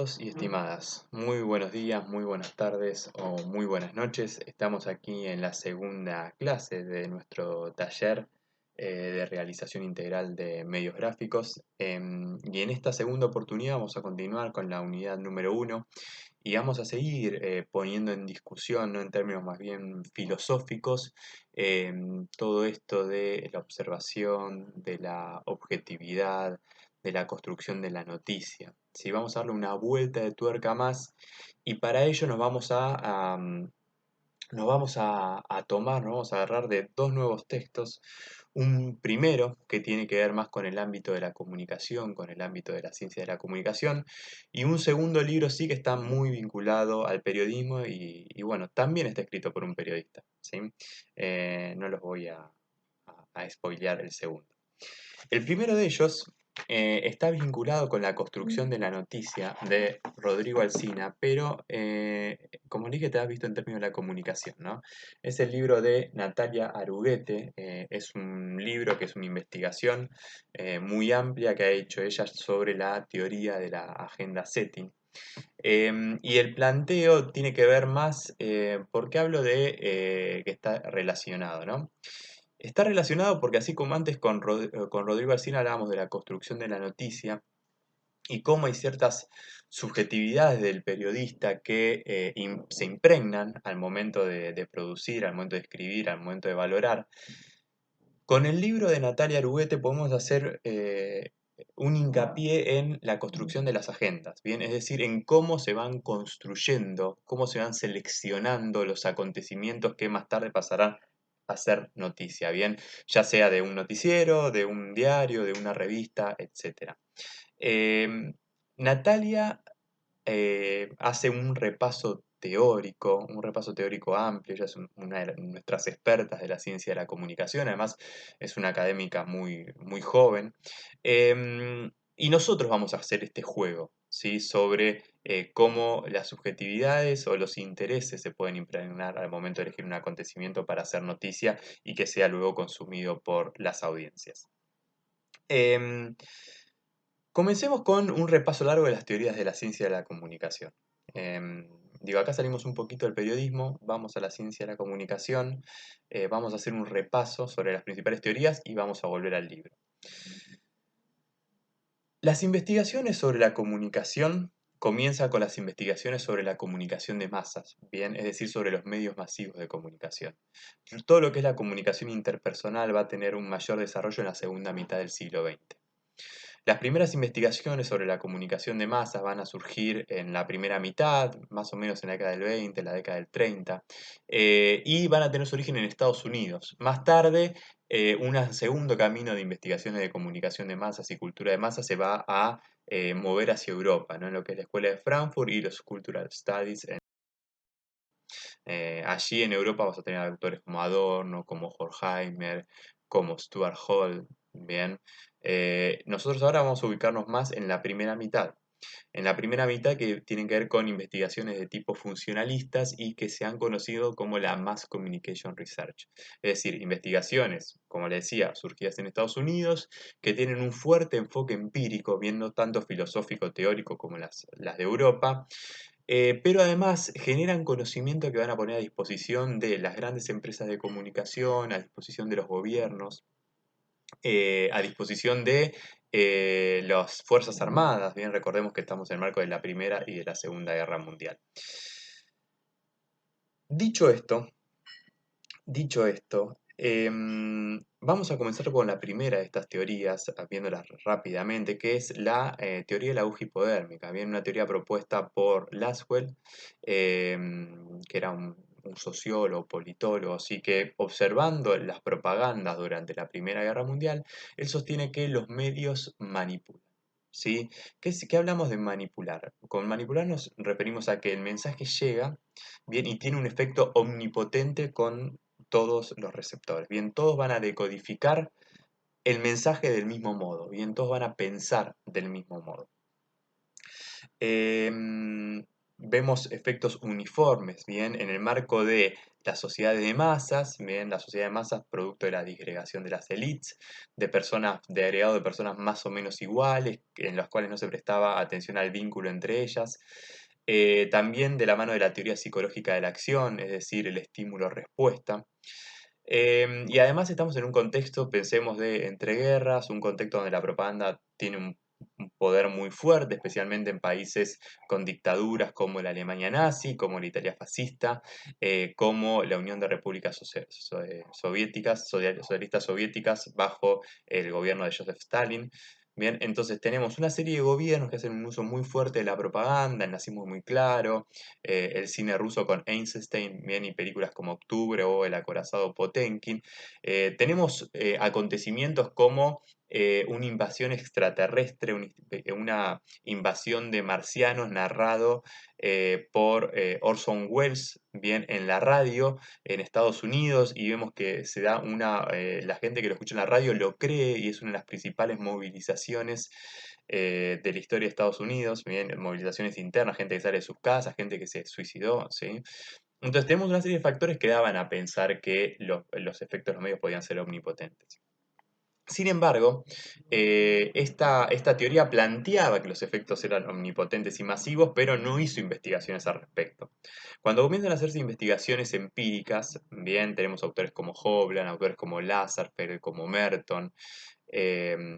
Estimados y estimadas, muy buenos días, muy buenas tardes o muy buenas noches. Estamos aquí en la segunda clase de nuestro taller de realización integral de medios gráficos. Y en esta segunda oportunidad vamos a continuar con la unidad número uno y vamos a seguir poniendo en discusión, ¿no? En términos más bien filosóficos, todo esto de la observación, de la objetividad, de la construcción de la noticia. ¿Sí? Vamos a darle una vuelta de tuerca más y para ello nos vamos a tomar, nos vamos a agarrar de dos nuevos textos. Un primero que tiene que ver más con el ámbito de la comunicación, con el ámbito de la ciencia de la comunicación, y un segundo libro sí que está muy vinculado al periodismo y bueno, también está escrito por un periodista, ¿sí? No los voy a spoilear el segundo. El primero de ellos está vinculado con la construcción de la noticia de Rodrigo Alsina, pero como dije, te has visto en términos de la comunicación, ¿no? Es el libro de Natalia Aruguete, es un libro que es una investigación muy amplia que ha hecho ella sobre la teoría de la agenda setting. Y el planteo tiene que ver más, ¿por qué hablo de que está relacionado, ¿no? Está relacionado porque así como antes con Rodrigo Alsina hablábamos de la construcción de la noticia y cómo hay ciertas subjetividades del periodista que se impregnan al momento de producir, al momento de escribir, al momento de valorar. Con el libro de Natalia Aruguete podemos hacer un hincapié en la construcción de las agendas, ¿bien? Es decir, en cómo se van construyendo, cómo se van seleccionando los acontecimientos que más tarde pasarán a ser noticia, ¿bien? Ya sea de un noticiero, de un diario, de una revista, etc. Natalia hace un repaso teórico amplio, ella es una de nuestras expertas de la ciencia de la comunicación, además es una académica muy, muy joven, y nosotros vamos a hacer este juego, ¿sí? Sobre cómo las subjetividades o los intereses se pueden impregnar al momento de elegir un acontecimiento para hacer noticia y que sea luego consumido por las audiencias. Em, Comencemos con un repaso largo de las teorías de la ciencia de la comunicación. Acá salimos un poquito del periodismo, vamos a la ciencia de la comunicación, vamos a hacer un repaso sobre las principales teorías y vamos a volver al libro. Las investigaciones sobre la comunicación comienzan con las investigaciones sobre la comunicación de masas, bien, es decir, sobre los medios masivos de comunicación. Todo lo que es la comunicación interpersonal va a tener un mayor desarrollo en la segunda mitad del siglo XX. Las primeras investigaciones sobre la comunicación de masas van a surgir en la primera mitad, más o menos en la década del 20, la década del 30, y van a tener su origen en Estados Unidos. Más tarde, un segundo camino de investigaciones de comunicación de masas y cultura de masas se va a mover hacia Europa, ¿no? En lo que es la Escuela de Frankfurt y los Cultural Studies. Allí en Europa vas a tener autores como Adorno, como Horkheimer, como Stuart Hall, ¿bien? Nosotros ahora vamos a ubicarnos más en la primera mitad. En la primera mitad que tienen que ver con investigaciones de tipo funcionalistas y que se han conocido como la Mass Communication Research. Es decir, investigaciones, como le decía, surgidas en Estados Unidos, que tienen un fuerte enfoque empírico, bien no tanto filosófico teórico como las de Europa, pero además generan conocimiento que van a poner a disposición de las grandes empresas de comunicación, a disposición de los gobiernos, a disposición de las Fuerzas Armadas. Bien, recordemos que estamos en el marco de la Primera y de la Segunda Guerra Mundial. Dicho esto, vamos a comenzar con la primera de estas teorías, viéndolas rápidamente, que es la teoría de la aguja hipodérmica. Bien, una teoría propuesta por Lasswell, que era un sociólogo, politólogo, así que observando las propagandas durante la Primera Guerra Mundial, él sostiene que los medios manipulan. ¿Sí? ¿Qué hablamos de manipular? Con manipular nos referimos a que el mensaje llega, bien, y tiene un efecto omnipotente con todos los receptores. Bien, todos van a decodificar el mensaje del mismo modo. Bien, todos van a pensar del mismo modo. Em, vemos efectos uniformes, bien, en el marco de las sociedades de masas, bien, la sociedad de masas producto de la disgregación de las élites, de personas, de agregado de personas más o menos iguales, en las cuales no se prestaba atención al vínculo entre ellas. También de la mano de la teoría psicológica de la acción, es decir, el estímulo-respuesta. Y además estamos en un contexto, pensemos, de entreguerras, un contexto donde la propaganda tiene un poder muy fuerte, especialmente en países con dictaduras como la Alemania nazi, como la Italia fascista, como la Unión de Repúblicas Soviéticas, Socialistas Soviéticas, bajo el gobierno de Joseph Stalin. Bien, entonces tenemos una serie de gobiernos que hacen un uso muy fuerte de la propaganda, el nazismo es muy claro, el cine ruso con Einstein, bien, y películas como Octubre o El acorazado Potemkin. Tenemos acontecimientos como una invasión extraterrestre, una invasión de marcianos narrado por Orson Welles, bien, en la radio en Estados Unidos, y vemos que se da la gente que lo escucha en la radio lo cree y es una de las principales movilizaciones de la historia de Estados Unidos, bien, movilizaciones internas, gente que sale de sus casas, gente que se suicidó, ¿sí? Entonces tenemos una serie de factores que daban a pensar que los efectos de los medios podían ser omnipotentes. Sin embargo, esta teoría planteaba que los efectos eran omnipotentes y masivos, pero no hizo investigaciones al respecto. Cuando comienzan a hacerse investigaciones empíricas, bien, tenemos autores como Hovland, autores como Lazarfeld, como Merton,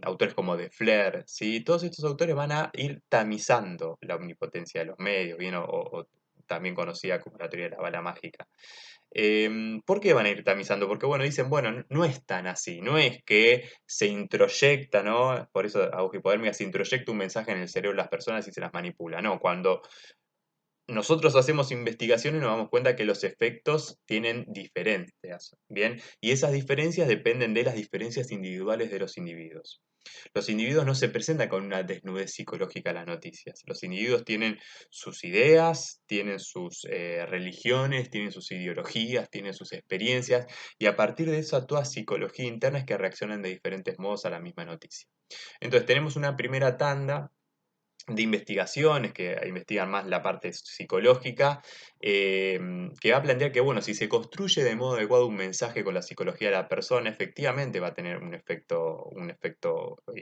autores como de Flair, ¿sí? Todos estos autores van a ir tamizando la omnipotencia de los medios, bien, o también conocida como la teoría de la bala mágica. ¿Por qué van a ir tamizando? Porque, bueno, dicen, bueno, no es tan así, no es que se introyecta, ¿no? Por eso Aguja Hipodérmica se introyecta un mensaje en el cerebro de las personas y se las manipula, ¿no? Cuando nosotros hacemos investigaciones nos damos cuenta que los efectos tienen diferencias, ¿bien? Y esas diferencias dependen de las diferencias individuales de los individuos. Los individuos no se presentan con una desnudez psicológica a las noticias. Los individuos tienen sus ideas, tienen sus religiones, tienen sus ideologías, tienen sus experiencias, y a partir de eso actúa psicología interna es que reaccionan de diferentes modos a la misma noticia. Entonces tenemos una primera tanda de investigaciones que investigan más la parte psicológica, que va a plantear que, bueno, si se construye de modo adecuado un mensaje con la psicología de la persona, efectivamente va a tener un efecto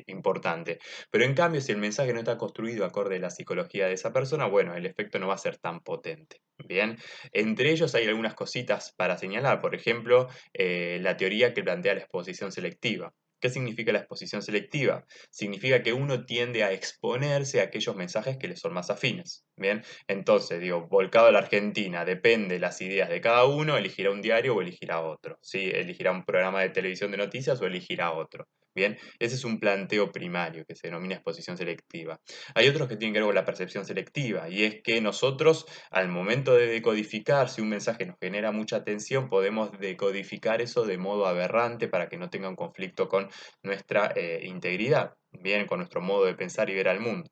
importante. Pero en cambio, si el mensaje no está construido acorde a la psicología de esa persona, bueno, el efecto no va a ser tan potente. Bien, entre ellos hay algunas cositas para señalar, por ejemplo, la teoría que plantea la exposición selectiva. ¿Qué significa la exposición selectiva? Significa que uno tiende a exponerse a aquellos mensajes que le son más afines. Bien, entonces, digo, volcado a la Argentina, depende de las ideas de cada uno, elegirá un diario o elegirá otro. ¿Sí? Elegirá un programa de televisión de noticias o elegirá otro. Bien, ese es un planteo primario que se denomina exposición selectiva. Hay otros que tienen que ver con la percepción selectiva, y es que nosotros, al momento de decodificar, si un mensaje nos genera mucha atención, podemos decodificar eso de modo aberrante para que no tenga un conflicto con nuestra integridad, bien, con nuestro modo de pensar y ver al mundo.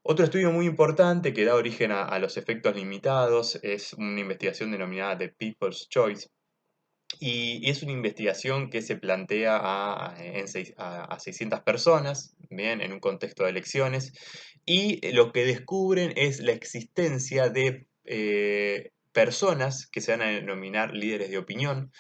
Otro estudio muy importante que da origen a los efectos limitados es una investigación denominada The People's Choice, y es una investigación que se plantea a 600 personas, bien, en un contexto de elecciones, y lo que descubren es la existencia de personas que se van a denominar líderes de opinión.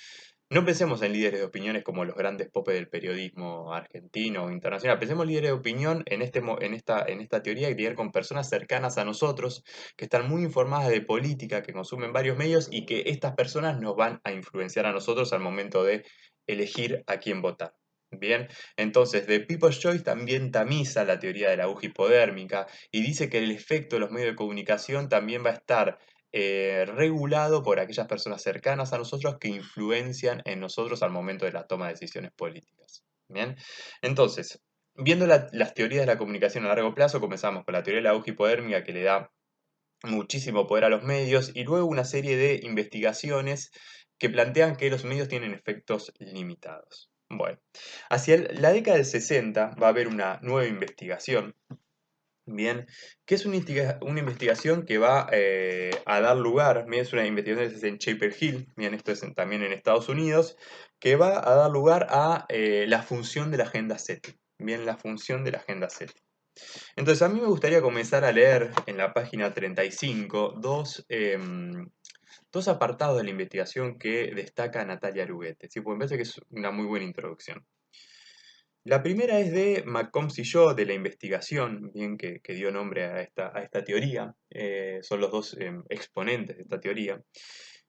No pensemos en líderes de opiniones como los grandes popes del periodismo argentino o internacional. Pensemos en líderes de opinión en esta teoría que tiene que ver con personas cercanas a nosotros, que están muy informadas de política, que consumen varios medios y que estas personas nos van a influenciar a nosotros al momento de elegir a quién votar. Bien, entonces The People's Choice también tamiza la teoría de la aguja hipodérmica y dice que el efecto de los medios de comunicación también va a estar regulado por aquellas personas cercanas a nosotros que influencian en nosotros al momento de la toma de decisiones políticas. Bien, entonces, viendo las teorías de la comunicación a largo plazo, comenzamos con la teoría de la aguja hipodérmica que le da muchísimo poder a los medios y luego una serie de investigaciones que plantean que los medios tienen efectos limitados. Bueno, hacia la década del 60 va a haber una nueva investigación. Bien, que es una investigación que va a dar lugar, bien, es una investigación que se hace en Chapel Hill, bien, esto es también en Estados Unidos, que va a dar lugar a la función de la agenda SETI, bien, la función de la agenda SETI. Entonces, a mí me gustaría comenzar a leer en la página 35 dos apartados de la investigación que destaca Natalia Aruguete, ¿sí? Porque me parece que es una muy buena introducción. La primera es de McCombs y yo, de la investigación, bien que dio nombre a esta teoría. Son los dos exponentes de esta teoría.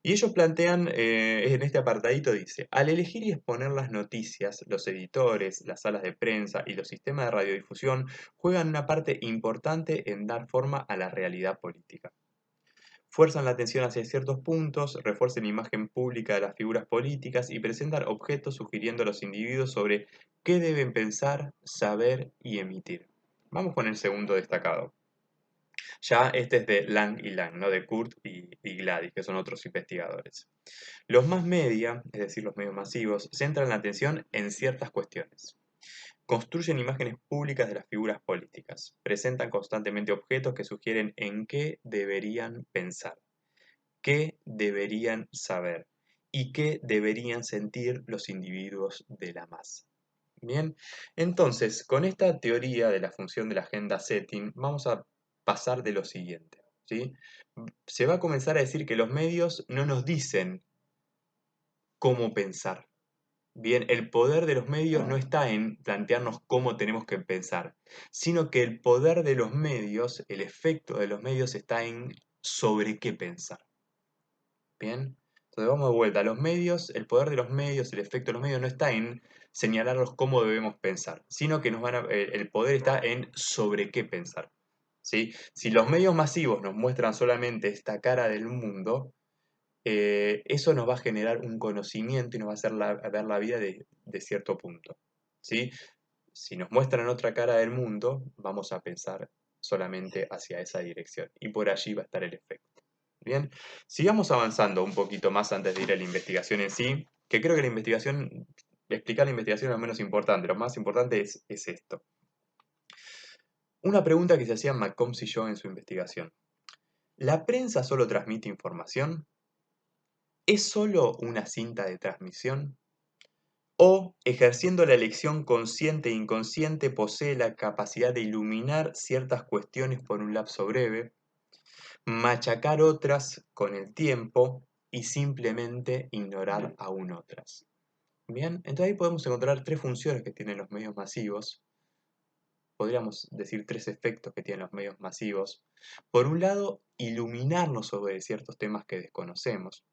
Y ellos plantean, en este apartadito dice, al elegir y exponer las noticias, los editores, las salas de prensa y los sistemas de radiodifusión juegan una parte importante en dar forma a la realidad política. Fuerzan la atención hacia ciertos puntos, refuerzan la imagen pública de las figuras políticas y presentan objetos sugiriendo a los individuos sobre qué deben pensar, saber y emitir. Vamos con el segundo destacado. Ya este es de Lang y Lang, ¿no? De Kurt y Gladys, que son otros investigadores. Los más media, es decir, los medios masivos, centran la atención en ciertas cuestiones. Construyen imágenes públicas de las figuras políticas. Presentan constantemente objetos que sugieren en qué deberían pensar, qué deberían saber y qué deberían sentir los individuos de la masa. Bien, entonces, con esta teoría de la función de la agenda setting, vamos a pasar de lo siguiente, ¿sí? Se va a comenzar a decir que los medios no nos dicen cómo pensar. Bien, el poder de los medios no está en plantearnos cómo tenemos que pensar, sino que el poder de los medios, el efecto de los medios está en sobre qué pensar. Bien, entonces vamos de vuelta. Los medios, el poder de los medios, el efecto de los medios no está en señalarnos cómo debemos pensar, sino que el poder está en sobre qué pensar. ¿Sí? Si los medios masivos nos muestran solamente esta cara del mundo, eso nos va a generar un conocimiento y nos va a hacer ver la vida de cierto punto. ¿Sí? Si nos muestran otra cara del mundo, vamos a pensar solamente hacia esa dirección y por allí va a estar el efecto. Bien, sigamos avanzando un poquito más antes de ir a la investigación en sí, que creo que la investigación, explicar la investigación es lo menos importante, lo más importante es esto. Una pregunta que se hacían McCombs y yo en su investigación. ¿La prensa solo transmite información? ¿Es solo una cinta de transmisión? ¿O, ejerciendo la elección consciente e inconsciente, posee la capacidad de iluminar ciertas cuestiones por un lapso breve, machacar otras con el tiempo y simplemente ignorar aún otras? Bien, entonces ahí podemos encontrar tres funciones que tienen los medios masivos. Podríamos decir tres efectos que tienen los medios masivos. Por un lado, iluminarnos sobre ciertos temas que desconocemos.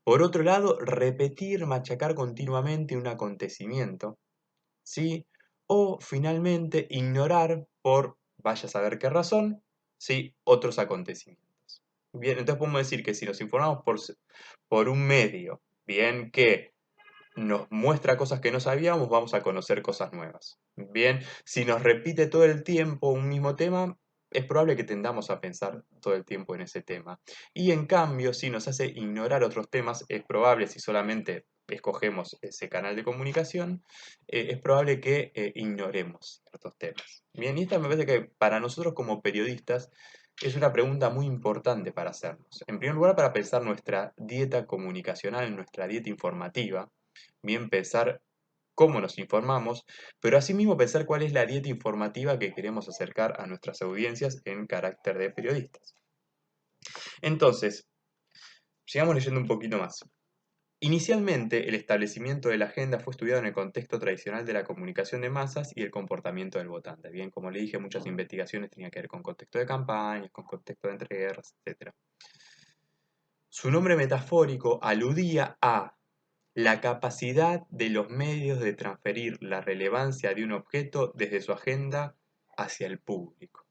Por otro lado, repetir, machacar continuamente un acontecimiento, ¿sí? O finalmente ignorar por vaya a saber qué razón, ¿sí? Otros acontecimientos. Bien, entonces podemos decir que si nos informamos por un medio, bien, que nos muestra cosas que no sabíamos, vamos a conocer cosas nuevas. Bien, si nos repite todo el tiempo un mismo tema, es probable que tendamos a pensar todo el tiempo en ese tema. Y en cambio, si nos hace ignorar otros temas, es probable, si solamente escogemos ese canal de comunicación, es probable que ignoremos ciertos temas. Bien, y esta me parece que para nosotros como periodistas es una pregunta muy importante para hacernos. En primer lugar, para pensar nuestra dieta comunicacional, nuestra dieta informativa, bien pensar cómo nos informamos, pero asimismo pensar cuál es la dieta informativa que queremos acercar a nuestras audiencias en carácter de periodistas. Entonces, sigamos leyendo un poquito más. Inicialmente, el establecimiento de la agenda fue estudiado en el contexto tradicional de la comunicación de masas y el comportamiento del votante. Bien, como le dije, muchas investigaciones tenían que ver con contexto de campañas, con contexto de entreguerras, etc. Su nombre metafórico aludía a la capacidad de los medios de transferir la relevancia de un objeto desde su agenda hacia el público.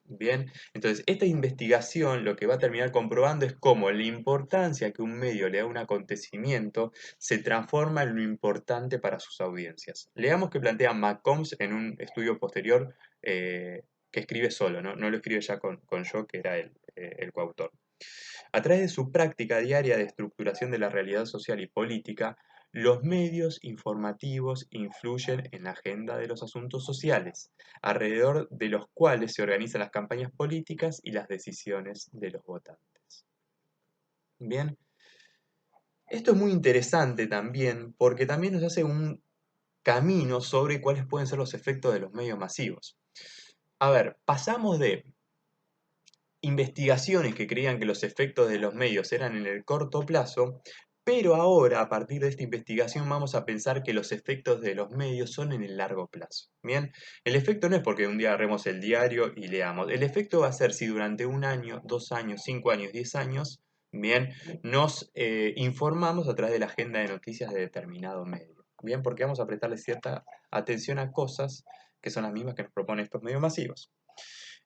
Bien, entonces esta investigación lo que va a terminar comprobando es cómo la importancia que un medio le da a un acontecimiento se transforma en lo importante para sus audiencias. Leamos que plantea McCombs en un estudio posterior que escribe solo, no lo escribe ya con yo, que era el coautor. A través de su práctica diaria de estructuración de la realidad social y política, los medios informativos influyen en la agenda de los asuntos sociales, alrededor de los cuales se organizan las campañas políticas y las decisiones de los votantes. Bien, esto es muy interesante también porque también nos hace un camino sobre cuáles pueden ser los efectos de los medios masivos. A ver, pasamos de investigaciones que creían que los efectos de los medios eran en el corto plazo, pero ahora, a partir de esta investigación, vamos a pensar que los efectos de los medios son en el largo plazo. Bien, el efecto no es porque un día agarremos el diario y leamos. El efecto va a ser si durante 1 año, 2 años, 5 años, 10 años, bien, nos informamos a través de la agenda de noticias de determinado medio. Bien, porque vamos a prestarle cierta atención a cosas que son las mismas que nos proponen estos medios masivos.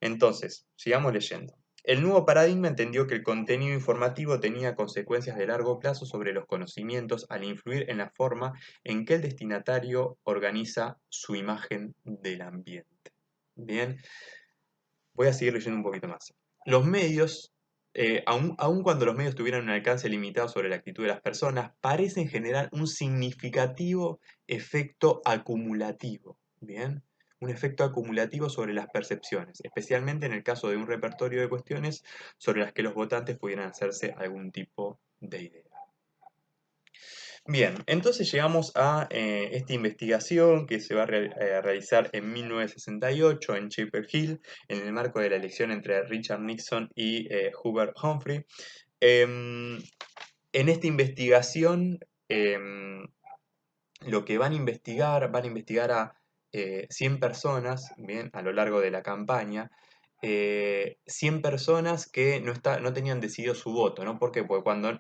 Entonces, sigamos leyendo. El nuevo paradigma entendió que el contenido informativo tenía consecuencias de largo plazo sobre los conocimientos al influir en la forma en que el destinatario organiza su imagen del ambiente. Bien, voy a seguir leyendo un poquito más. Los medios, aun cuando los medios tuvieran un alcance limitado sobre la actitud de las personas, parecen generar un significativo efecto acumulativo. Bien, un efecto acumulativo sobre las percepciones, especialmente en el caso de un repertorio de cuestiones sobre las que los votantes pudieran hacerse algún tipo de idea. Bien, entonces llegamos a esta investigación que se va a realizar en 1968 en Chapel Hill, en el marco de la elección entre Richard Nixon y Hubert Humphrey. Em, en esta investigación, lo que van a investigar a 100 personas, bien, a lo largo de la campaña, 100 personas que no tenían decidido su voto, ¿no? ¿Por qué? Porque cuando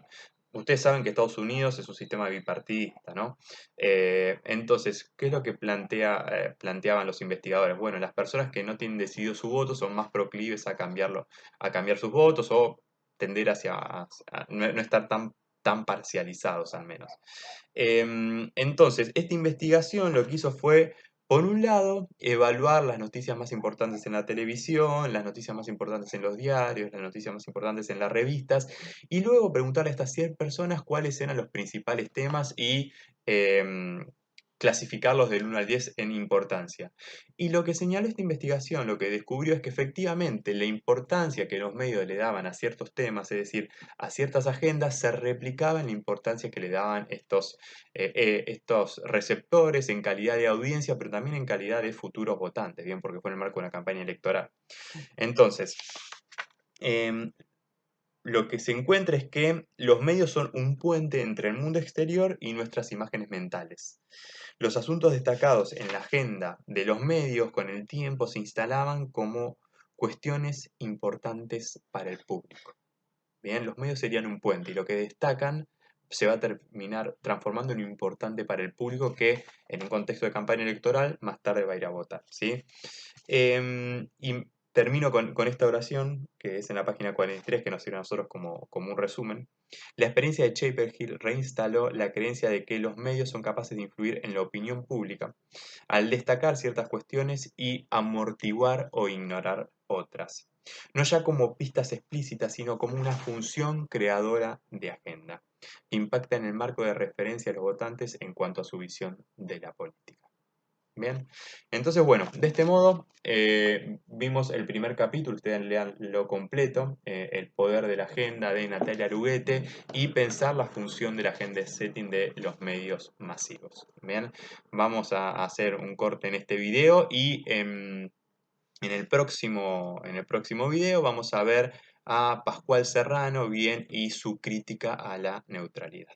ustedes saben que Estados Unidos es un sistema bipartidista, ¿no? Entonces, ¿qué es lo que planteaban los investigadores? Bueno, las personas que no tienen decidido su voto son más proclives a cambiarlo, a cambiar sus votos o tender hacia no estar tan parcializados al menos. Entonces, esta investigación lo que hizo fue, por un lado, evaluar las noticias más importantes en la televisión, las noticias más importantes en los diarios, las noticias más importantes en las revistas, y luego preguntarle a estas 100 personas cuáles eran los principales temas y clasificarlos del 1 al 10 en importancia. Y lo que señaló esta investigación, lo que descubrió es que efectivamente la importancia que los medios le daban a ciertos temas, es decir, a ciertas agendas, se replicaba en la importancia que le daban estos receptores en calidad de audiencia, pero también en calidad de futuros votantes, bien, porque fue en el marco de una campaña electoral. Entonces, em, lo que se encuentra es que los medios son un puente entre el mundo exterior y nuestras imágenes mentales. Los asuntos destacados en la agenda de los medios con el tiempo se instalaban como cuestiones importantes para el público. Bien, los medios serían un puente y lo que destacan se va a terminar transformando en lo importante para el público que en un contexto de campaña electoral más tarde va a ir a votar, ¿sí? Y termino con esta oración, que es en la página 43, que nos sirve a nosotros como un resumen. La experiencia de Chapel Hill reinstaló la creencia de que los medios son capaces de influir en la opinión pública, al destacar ciertas cuestiones y amortiguar o ignorar otras. No ya como pistas explícitas, sino como una función creadora de agenda. Impacta en el marco de referencia a los votantes en cuanto a su visión de la política. Bien, entonces bueno, de este modo vimos el primer capítulo, ustedes lean lo completo, el poder de la agenda de Natalia Aruguete y pensar la función de la agenda setting de los medios masivos. Bien, vamos a hacer un corte en este video y en el próximo video vamos a ver a Pascual Serrano bien y su crítica a la neutralidad.